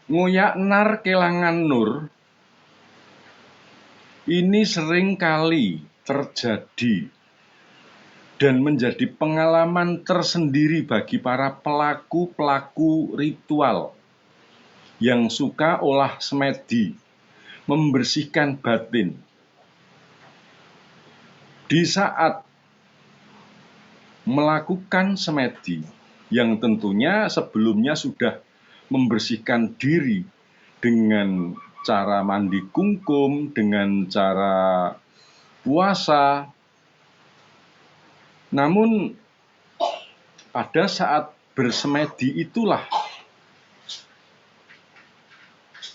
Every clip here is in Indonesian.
Ngoyak nar kelangan nur ini sering kali terjadi dan menjadi pengalaman tersendiri bagi para pelaku-pelaku ritual yang suka olah semedi, membersihkan batin. Di saat melakukan semedi, yang tentunya sebelumnya sudah membersihkan diri dengan cara mandi kungkum, dengan cara puasa. Namun pada saat bersemedi itulah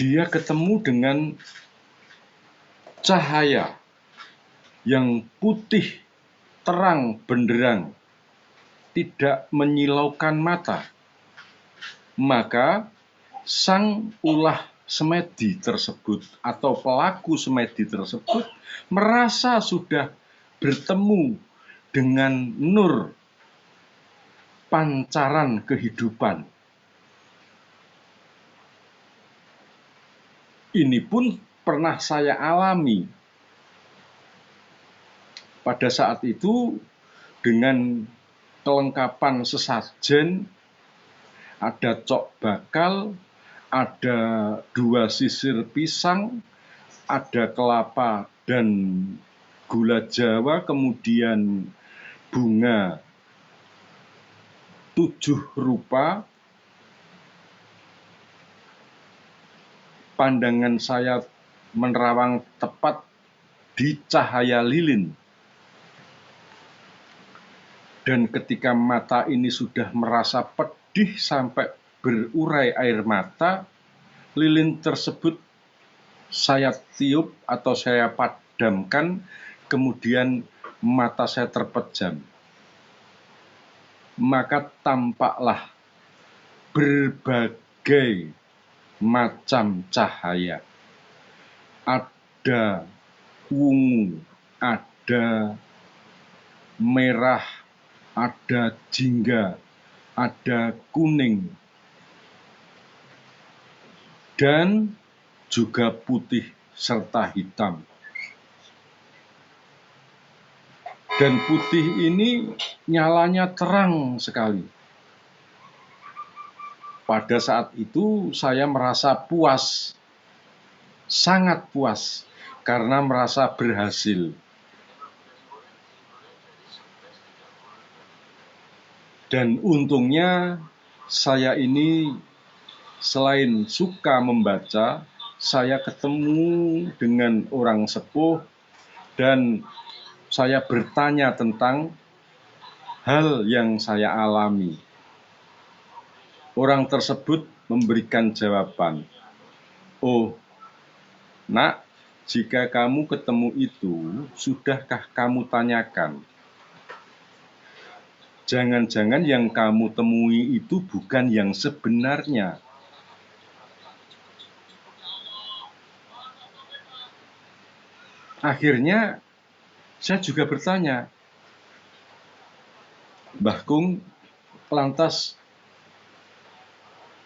dia ketemu dengan cahaya yang putih, terang, benderang, tidak menyilaukan mata. Maka sang ulah semedi tersebut atau pelaku semedi tersebut merasa sudah bertemu dengan nur pancaran kehidupan. Ini pun pernah saya alami. Pada saat itu dengan kelengkapan sesajen, ada cok bakal, ada 2 sisir pisang, ada kelapa dan gula Jawa, kemudian bunga 7 rupa. Pandangan saya menerawang tepat di cahaya lilin. Dan ketika mata ini sudah merasa pedih sampai berurai air mata, lilin tersebut saya tiup atau saya padamkan, kemudian mata saya terpejam. Maka tampaklah berbagai macam cahaya. Ada ungu, ada merah, ada jingga, ada kuning, dan juga putih serta hitam. Dan putih ini nyalanya terang sekali. Pada saat itu saya merasa puas, sangat puas, karena merasa berhasil. Dan untungnya saya ini selain suka membaca, saya ketemu dengan orang sepuh dan saya bertanya tentang hal yang saya alami. Orang tersebut memberikan jawaban, "Oh, nak, jika kamu ketemu itu, sudahkah kamu tanyakan? Jangan-jangan yang kamu temui itu bukan yang sebenarnya." Akhirnya saya juga bertanya, "Mbah Kung, lantas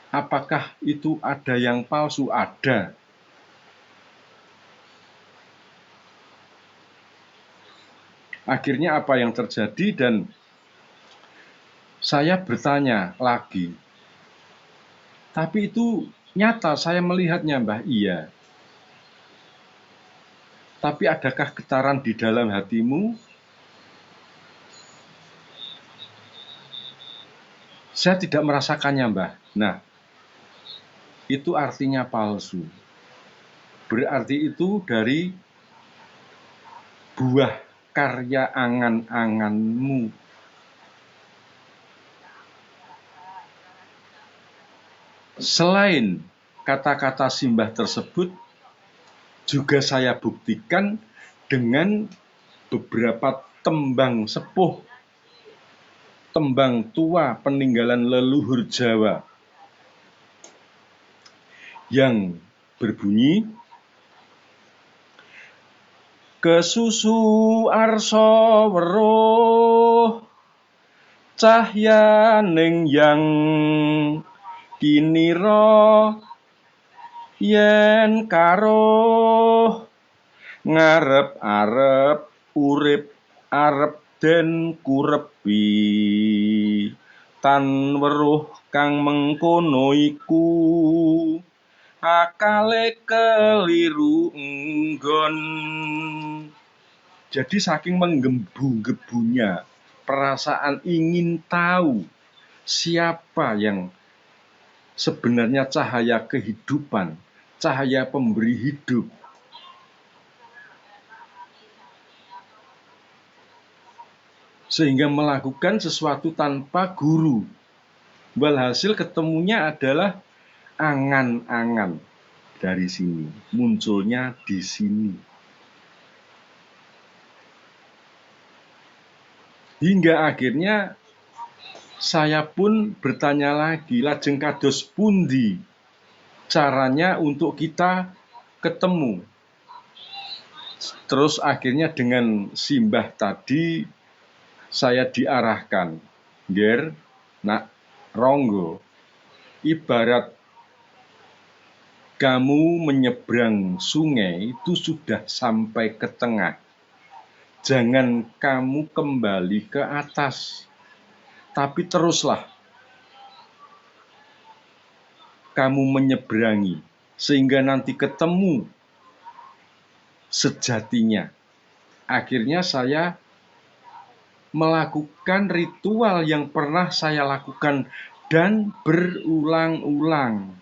apakah itu ada yang palsu?" Ada. Akhirnya apa yang terjadi, dan saya bertanya lagi, "Tapi itu nyata, saya melihatnya, Mbah." "Iya. Tapi adakah getaran di dalam hatimu?" "Saya tidak merasakannya, Mbah." Nah, itu artinya palsu. Berarti itu dari buah karya angan-anganmu. Selain kata-kata simbah tersebut, juga saya buktikan dengan beberapa tembang sepuh, tembang tua peninggalan leluhur Jawa yang berbunyi, "Kesusu arsa weruh cahyaning yang kinira yen karo ngarep-arep urip arep den kurepi tan weruh kang mengkono iku akale keliru enggon. Jadi saking menggebu-gebunya perasaan ingin tahu siapa yang sebenarnya cahaya kehidupan, cahaya pemberi hidup, sehingga melakukan sesuatu tanpa guru. Walhasil ketemunya adalah angan-angan dari sini, munculnya di sini. Hingga akhirnya saya pun bertanya lagi, lajeng kados pundi caranya untuk kita ketemu. Terus akhirnya dengan simbah tadi saya diarahkan, Ger, nak Ronggo, ibarat kamu menyeberang sungai itu sudah sampai ke tengah. Jangan kamu kembali ke atas, tapi teruslah kamu menyeberangi, sehingga nanti ketemu sejatinya. Akhirnya saya melakukan ritual yang pernah saya lakukan dan berulang-ulang.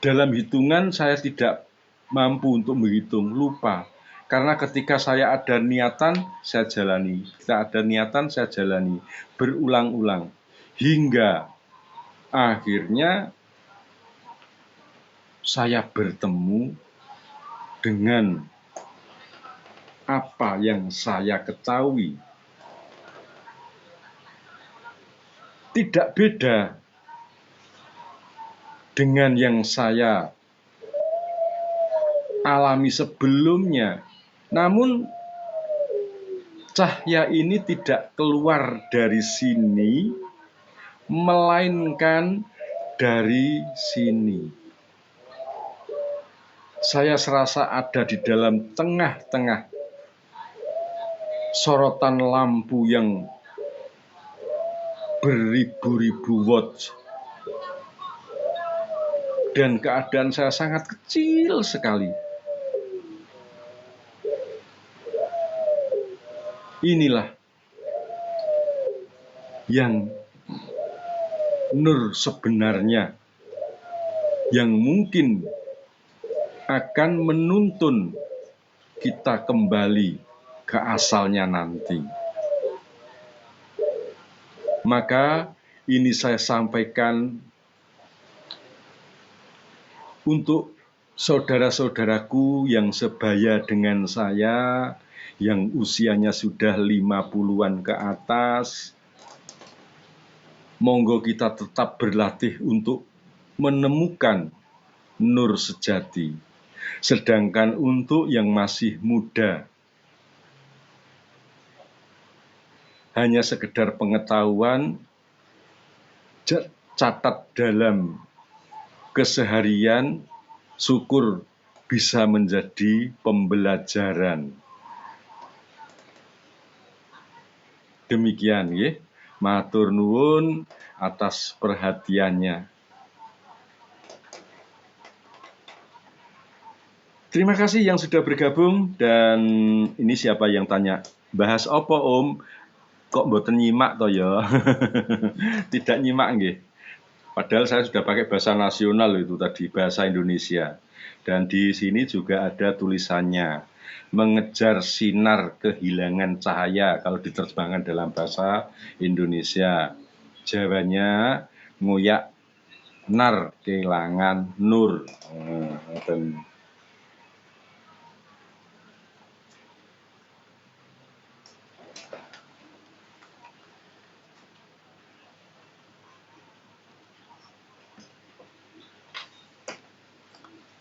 Dalam hitungan saya tidak mampu untuk menghitung, lupa. Karena ketika saya ada niatan, saya jalani. Ketika ada niatan, saya jalani. Berulang-ulang. Hingga akhirnya saya bertemu dengan apa yang saya ketahui. Tidak beda dengan yang saya alami sebelumnya. Namun cahaya ini tidak keluar dari sini, melainkan dari sini. Saya serasa ada di dalam tengah-tengah sorotan lampu yang beribu-ribu watt. Dan keadaan saya sangat kecil sekali. Inilah yang nur sebenarnya, yang mungkin akan menuntun kita kembali ke asalnya nanti. Maka ini saya sampaikan untuk saudara-saudaraku yang sebaya dengan saya, yang usianya sudah 50-an ke atas. Monggo kita tetap berlatih untuk menemukan nur sejati. Sedangkan untuk yang masih muda, hanya sekedar pengetahuan, catat dalam keseharian, syukur bisa menjadi pembelajaran. Demikian nggih. Matur nuwun atas perhatiannya. Terima kasih yang sudah bergabung. Dan ini siapa yang tanya, bahas apa Om? Kok mboten nyimak toh ya? Tidak nyimak nggih. Padahal saya sudah pakai bahasa nasional itu tadi, bahasa Indonesia. Dan di sini juga ada tulisannya, mengejar sinar kehilangan cahaya kalau diterjemahkan dalam bahasa Indonesia. Jawanya ngoyak nar kehilangan nur.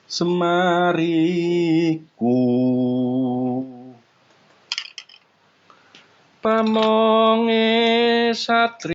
Semariku pamonge satri